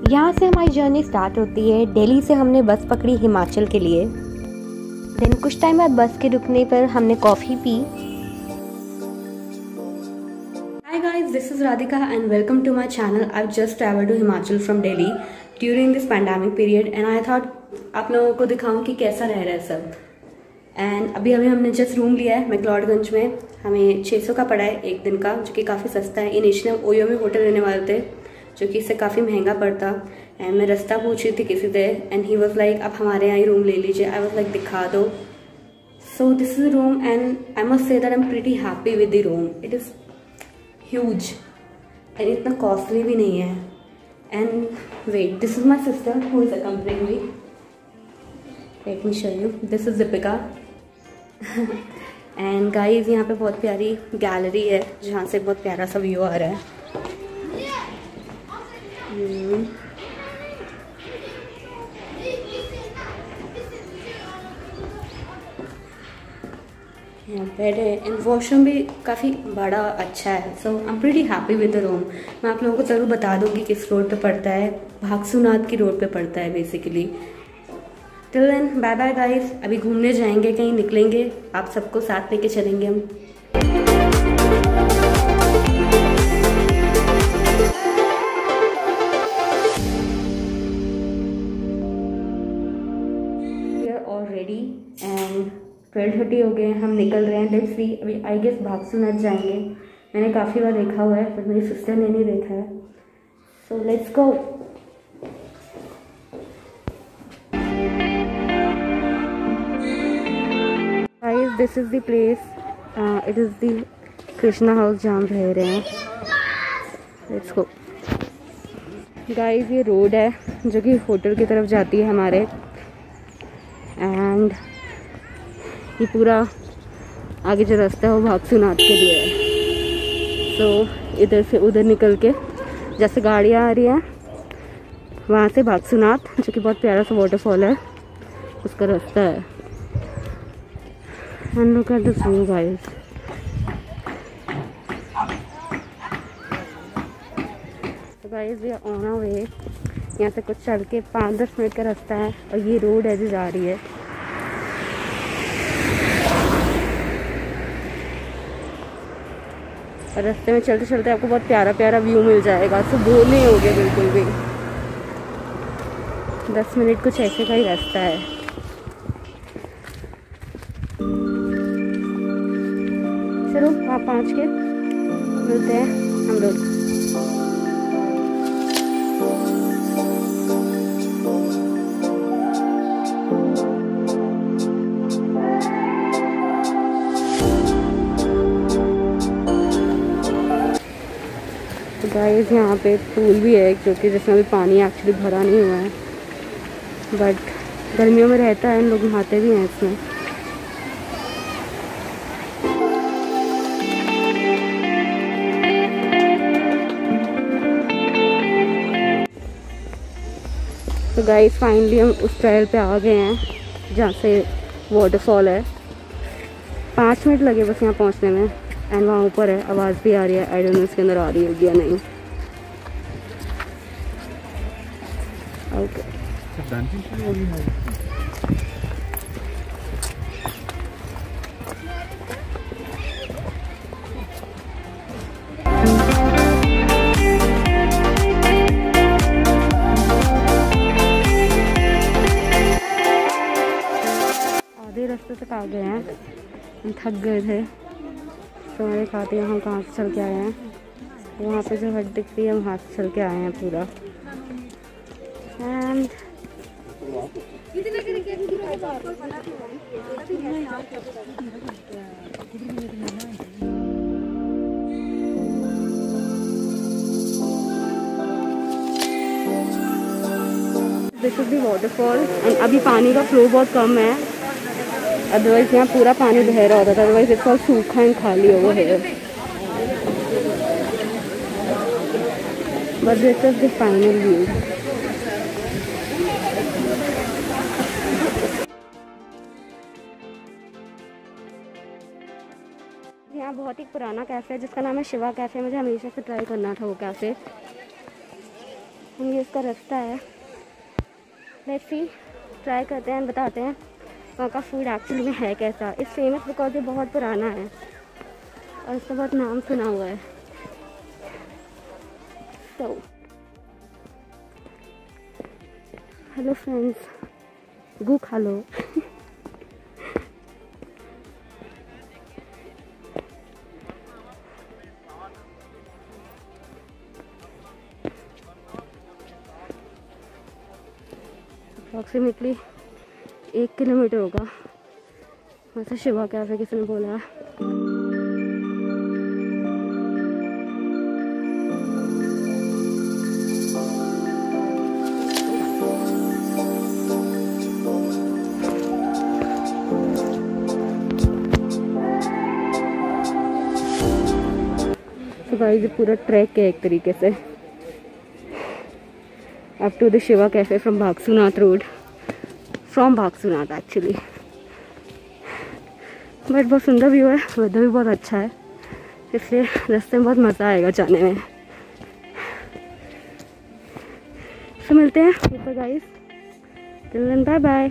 यहाँ से हमारी जर्नी स्टार्ट होती है। दिल्ली से हमने बस पकड़ी हिमाचल के लिए। देन कुछ टाइम बाद बस के रुकने पर हमने coffee P. Hi guys, this is Radhika and welcome to my channel. I've just traveled to Himachal from Delhi during this pandemic period and I thought आप लोगों को दिखाऊं कि कैसा रह रहा है सब। एंड अभी हमने जस्ट रूम लिया है मैक्लोडगंज में। हमें 600 का पड़ा है एक दिन का, जो कि काफ़ी सस्ता है। इनिशियली हम ओयो में होटल लेने वाले थे, जो कि इससे काफ़ी महंगा पड़ता। एंड मैं रास्ता पूछ रही थी किसी से एंड ही वाज लाइक आप हमारे यहाँ ही रूम ले लीजिए। आई वाज लाइक दिखा दो। So this is room and I must say that I am pretty happy with the room. It is huge and इतना कॉस्टली भी नहीं है। And wait, this is my sister who is accompanying me. Let me show you, this is Deepika. And guys यहाँ पे बहुत प्यारी gallery है जहाँ से बहुत प्यारा सा व्यू आ रहा है। यहाँ बेड है एंड वॉशरूम भी काफ़ी बड़ा अच्छा है। So I am pretty happy with the room. मैं आप लोगों को ज़रूर बता दूँगी किस रोड पे पड़ता है। भागसूनाथ की रोड पे पड़ता है basically. Till then bye bye guys. अभी घूमने जाएंगे, कहीं निकलेंगे, आप सबको साथ लेके चलेंगे हम। We are all ready and 12:30 हो गए हैं, हम निकल रहे हैं। लेट्स सी, अभी आई गेस भागसूनाथ जाएंगे। मैंने काफ़ी बार देखा हुआ है पर मेरी सिस्टर ने नहीं देखा है। So let's go. Guys this is the place, it is the Krishna house जहाँ रह रहे हैं। Let's go. गाइस ये रोड है जो कि होटल की तरफ जाती है हमारे। एंड ये पूरा आगे जो रास्ता है वो भागसूनाथ के लिए है। सो इधर से उधर निकल के जैसे गाड़ियाँ आ रही हैं वहाँ से भागसूनाथ, जो कि बहुत प्यारा सा वाटरफॉल है, उसका रास्ता है। And look at this view guys. तो guys we are on our way. यहाँ से कुछ चल के 5-10 मिनट का रास्ता है और ये रोड है जो जा रही है। और रास्ते में चलते चलते आपको बहुत प्यारा प्यारा व्यू मिल जाएगा। तो बोर नहीं होगे बिल्कुल भी। 10 मिनट कुछ ऐसे का ही रास्ता है। चलो वहाँ पहुँच के मिलते हैं हम लोग। तो गाइस यहाँ पे एक पूल भी है जो कि जिसमें अभी पानी एक्चुअली भरा नहीं हुआ है, बट गर्मियों में रहता है। लोग नहाते भी हैं इसमें। तो गाइस फाइनली हम उस ट्रायल पे आ गए हैं जहाँ से वाटरफॉल है। 5 मिनट लगे बस यहाँ पहुँचने में। एंड वहाँ ऊपर है, आवाज़ भी आ रही है। आई डोंट नो इसके अंदर आ रही होगी या नहीं। ओके आधे रास्ते तक आ गए हैं, हम थक गए थे। तो हमारे खाते यहाँ कहाँ से चल के आए हैं। वहाँ पे जो हट दिखती है वहाँ से चल के आए हैं पूरा। And this is the waterfall. And अभी पानी का फ्लो बहुत कम है, अदरवाइज यहाँ पूरा पानी बह रहा होता था। अदरवाइज इट्स ऑल सूखा एंड खाली over here. But this is the final view. यहाँ बहुत ही पुराना कैफ़े है जिसका नाम है शिवा कैफ़े। मुझे हमेशा से ट्राई करना था वो कैफ़े। ये इसका रास्ता है। लेट्स सी, ट्राई करते हैं, बताते हैं वहाँ का फूड एक्चुअली में है कैसा। इट्स फेमस बिकॉज ये बहुत पुराना है और इसका बहुत नाम सुना हुआ है। सो हेलो फ्रेंड्स, गू खा लो। अप्रॉक्सीमेटली 1 किलोमीटर होगा वैसे शिवा कैफे किसी ने बोला है। तो गाइस ये पूरा ट्रैक है एक तरीके से up to the Shiva Cafe from Bhagsunath Road, from Bhagsunath actually. But बहुत सुंदर व्यू है, वेदर भी बहुत अच्छा है, इसलिए रास्ते में बहुत मज़ा आएगा जाने में। तो मिलते हैं ऊपर guys, till then bye bye.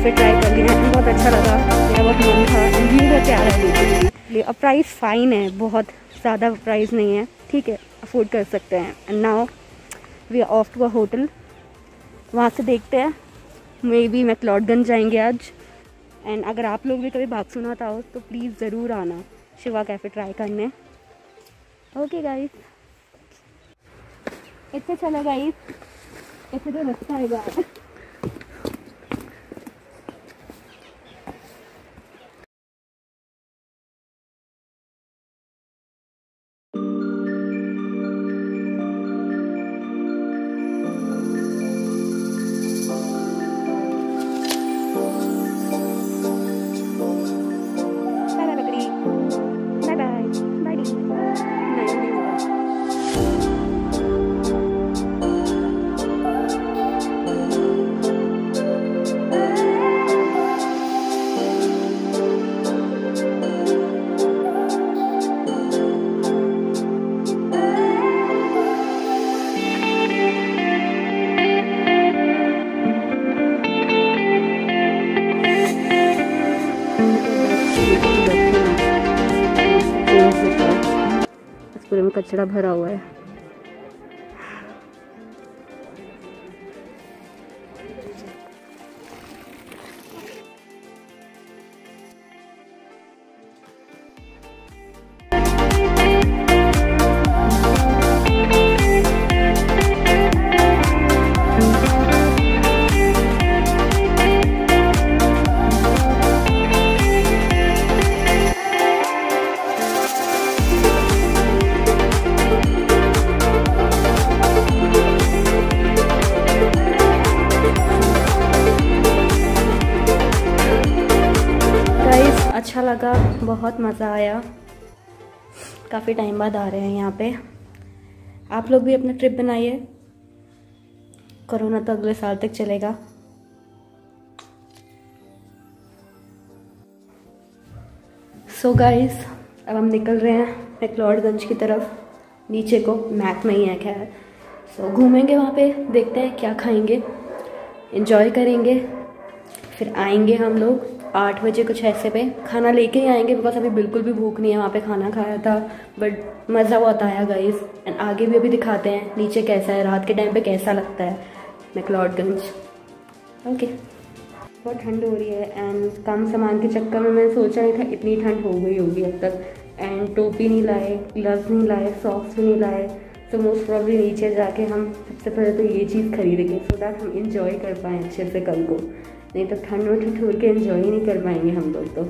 Try कर लिया, बहुत अच्छा लगा, मेरा बहुत मन था, व्यू बहुत प्यारा है। और प्राइस फाइन है, बहुत ज़्यादा प्राइस नहीं है, ठीक है, अफोर्ड कर सकते हैं। And now we are off to a hotel, वहाँ से देखते हैं, मे बी मैक्लोडगंज जाएंगे आज। एंड अगर आप लोग भी कभी भागसूनाथ आओ तो प्लीज़ ज़रूर आना शिवा कैफ़े ट्राई करने। ओके गाइस, इतने चलो गाइस, इतने तो रास्ता आएगा। पूरे में कचरा भरा हुआ है। अच्छा लगा, बहुत मज़ा आया, काफ़ी टाइम बाद आ रहे हैं यहाँ पे। आप लोग भी अपना ट्रिप बनाइए, कोरोना तो अगले साल तक चलेगा। सो गाइस, अब हम निकल रहे हैं मैक्लोडगंज की तरफ, नीचे को मैक में ही है खैर। सो घूमेंगे वहाँ पे, देखते हैं क्या खाएंगे, एंजॉय करेंगे, फिर आएंगे हम लोग 8 बजे कुछ ऐसे पे। खाना लेके ही आएंगे बिकॉज अभी बिल्कुल भी भूख नहीं है। वहाँ पे खाना खाया था बट मज़ा बहुत आया गाइस। एंड आगे भी अभी दिखाते हैं नीचे कैसा है, रात के टाइम पे कैसा लगता है मैक्लोडगंज। ओके, बहुत ठंड हो रही है एंड कम सामान के चक्कर में मैंने सोचा नहीं था इतनी ठंड हो गई होगी अब तक। एंड टोपी नहीं लाए, ग्लव्स नहीं लाए, सॉक्स भी नहीं लाए। तो मोस्ट प्रॉब्ली नीचे जाके हम सबसे पहले तो ये चीज़ खरीदेंगे सो दैट हम इंजॉय कर पाएँ अच्छे से कल को, नहीं तो ठंड में ठिठुर के एंजॉय ही नहीं कर पाएंगे हम लोग तो।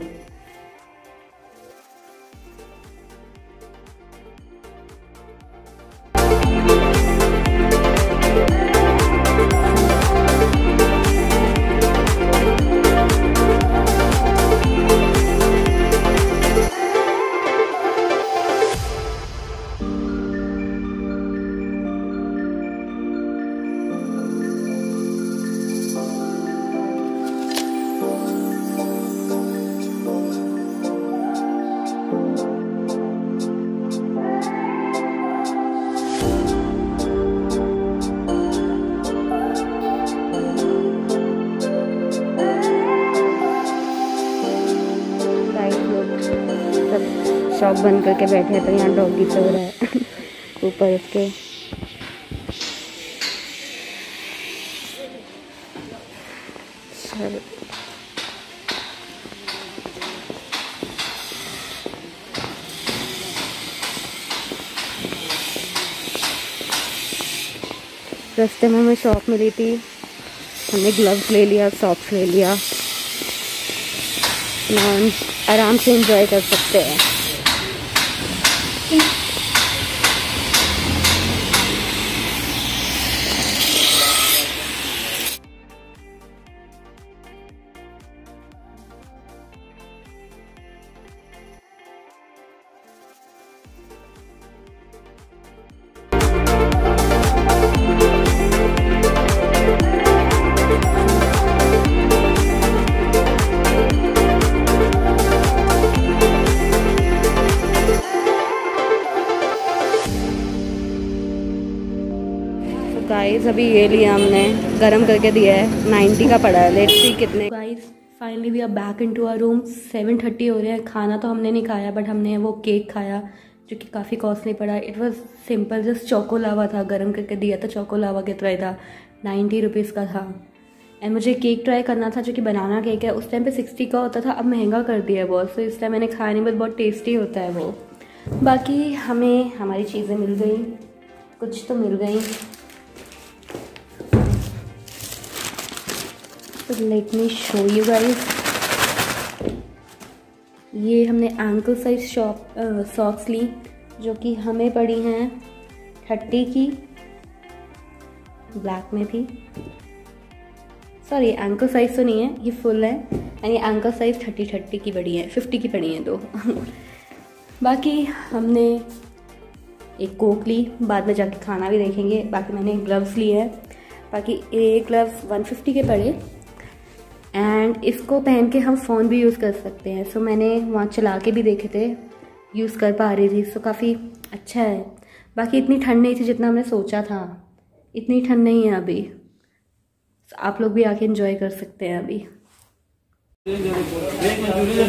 शॉप बंद करके बैठे हैं तो यहाँ डॉगी सो रहा है ऊपर उसके। रास्ते में हमें शॉप मिली थी, हमने ग्लव्स ले लिया, सॉक्स ले लिया, आराम से एंजॉय कर सकते हैं। गाइस अभी ये लिया हमने, गरम करके दिया है, 90 का पड़ा है, लेट्स सी कितने। Guys finally we are back into our room. 7:30 हो रहे हैं। खाना तो हमने नहीं खाया बट हमने वो केक खाया जो कि काफ़ी कॉस्टली पड़ा। It was simple, just choco lava था, गरम करके दिया था। चोको लावा कितना ही था, 90 रुपीज़ का था। एंड मुझे केक ट्राई करना था जो कि बनाना केक है। उस टाइम पे 60 का होता था, अब महंगा कर दिया है बहुत, तो इस टाइम मैंने खाया नहीं, बट बहुत टेस्टी होता है वो। बाकी हमें हमारी चीज़ें मिल गई, कुछ तो मिल गई। तो late me show you guys, ये हमने एंकल साइज सॉक्स ली जो कि हमें पड़ी हैं 30 की, ब्लैक में थी। सॉरी एंकल साइज तो नहीं है, ये फुल है एंड ये एंकल साइज 30 की पड़ी है, 50 की पड़ी है दो। बाकी हमने एक कोक ली, बाद में जाके खाना भी देखेंगे। बाकी मैंने ग्लव्स लिए हैं, बाकी ये ग्लव्स 150 के पड़े एंड इसको पहन के हम फ़ोन भी यूज़ कर सकते हैं। सो मैंने वहाँ चला के भी देखे थे, यूज़ कर पा रही थी, सो काफ़ी अच्छा है। बाकी इतनी ठंड नहीं थी जितना हमने सोचा था, इतनी ठंड नहीं है अभी। आप लोग भी आके एंजॉय कर सकते हैं अभी।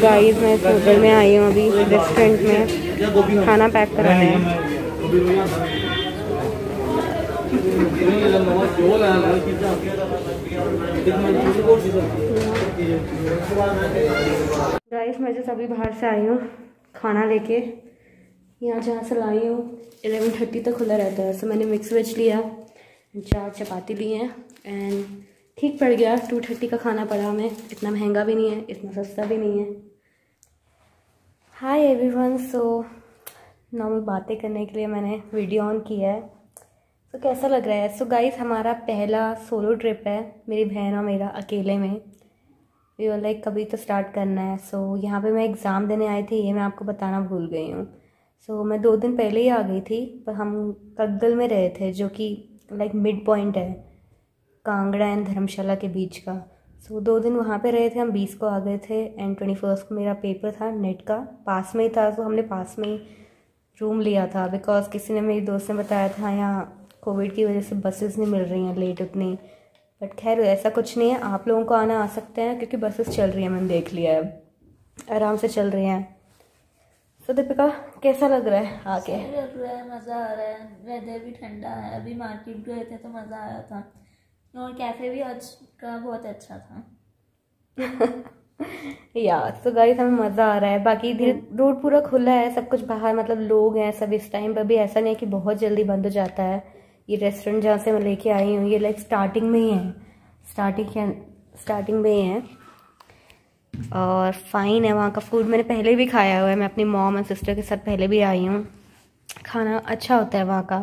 गाइस मैं इस होटल में आई हूँ अभी, रेस्टोरेंट में खाना पैक कराने हैं। गाइस मैं जैसे अभी बाहर से आई हूँ खाना लेके, यहाँ जहाँ से लाई हूँ 11:30 तक खुला रहता है। सो मैंने मिक्स वेज लिया, 4 चपाती ली हैं एंड ठीक पड़ गया। 2:30 का खाना पड़ा हमें, इतना महंगा भी नहीं है, इतना सस्ता भी नहीं है। हाय एवरीवन, सो नॉर्मल बातें करने के लिए मैंने वीडियो ऑन किया है। तो कैसा लग रहा है? सो गाइस हमारा पहला सोलो ट्रिप है, मेरी बहन और मेरा अकेले में। वी वर लाइक कभी तो स्टार्ट करना है। सो यहाँ पे मैं एग्ज़ाम देने आई थी, ये मैं आपको बताना भूल गई हूँ। सो मैं 2 दिन पहले ही आ गई थी, पर हम कग्गल में रहे थे जो कि लाइक मिड पॉइंट है। कांगड़ा एंड धर्मशाला के बीच का। सो 2 दिन वहाँ पे रहे थे हम, 20 को आ गए थे एंड 21 को मेरा पेपर था नेट का, पास में ही था। तो हमने पास में ही रूम लिया था बिकॉज किसी ने, मेरी दोस्त ने बताया था यहाँ कोविड की वजह से बसेस नहीं मिल रही हैं लेट उतनी। बट खैर ऐसा कुछ नहीं है, आप लोगों को आना आ सकते हैं क्योंकि बसेस चल रही हैं, मैंने देख लिया है, आराम से चल रही हैं। तो दीपिका कैसा लग रहा है आके? सही लग रहा है, मज़ा आ रहा है, वेदर भी ठंडा है। अभी मार्केट गए थे तो मज़ा आया था, और कैफ़े भी आज का बहुत अच्छा था। या तो गाइस हमें मज़ा आ रहा है। बाकी धीरे रोड पूरा खुला है, सब कुछ बाहर, मतलब लोग हैं सब। इस टाइम पर भी ऐसा नहीं है कि बहुत जल्दी बंद हो जाता है। ये रेस्टोरेंट जहाँ से मैं लेके आई हूँ ये लाइक स्टार्टिंग में ही है, स्टार्टिंग में ही है और फाइन है वहाँ का फूड। मैंने पहले भी खाया हुआ है, मैं अपनी मॉम और सिस्टर के साथ पहले भी आई हूँ। खाना अच्छा होता है वहाँ का,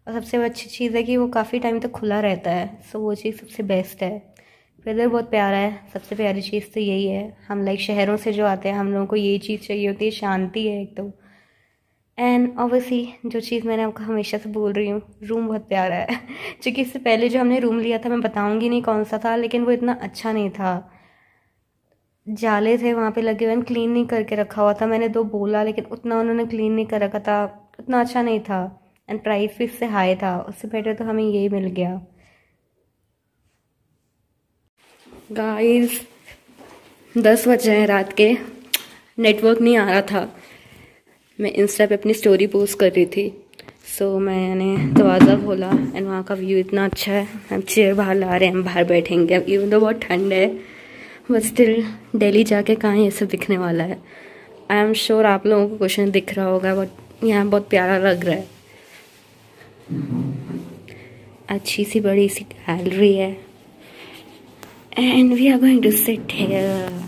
और सबसे अच्छी चीज़ है कि वो काफ़ी टाइम तक खुला रहता है। सो वो चीज़ सबसे बेस्ट है। वेदर बहुत प्यारा है, सबसे प्यारी चीज़ तो यही है। हम लाइक शहरों से जो आते हैं हम लोगों को यही चीज़ चाहिए होती है, शांति है एक तो। एंड ऑब्वियसली जो चीज़ मैंने आपको हमेशा से बोल रही हूँ, रूम बहुत प्यारा है। क्योंकि इससे पहले जो हमने रूम लिया था, मैं बताऊँगी नहीं कौन सा था, लेकिन वो इतना अच्छा नहीं था। जाले थे वहाँ पे लगे हुए, क्लीन नहीं करके रखा हुआ था। मैंने 2 बोला लेकिन उतना उन्होंने क्लीन नहीं कर रखा था, उतना अच्छा नहीं था। एंड प्राइस भी इससे हाई था, उससे बेटर तो हमें यही मिल गया। गाइस 10 बजे हैं रात के, नेटवर्क नहीं आ रहा था। मैं इंस्टा पे अपनी स्टोरी पोस्ट कर रही थी। सो मैंने दरवाज़ा खोला एंड वहाँ का व्यू इतना अच्छा है। हम चेयर बाहर ला रहे हैं, हम बाहर बैठेंगे। अब इवन तो बहुत ठंड है बट स्टिल दिल्ली जाके कहाँ ये सब दिखने वाला है। आई एम श्योर आप लोगों को कुछ नहीं दिख रहा होगा, बट यहाँ बहुत प्यारा लग रहा है। अच्छी सी बड़ी सी गैलरी है and we are going to sit here.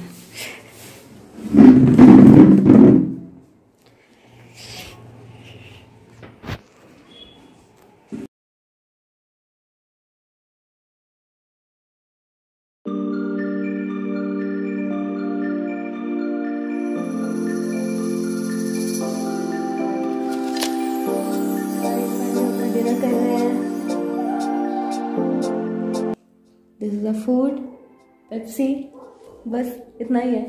Dinner कर रहे हैं। This is the food, Pepsi, बस इतना ही है।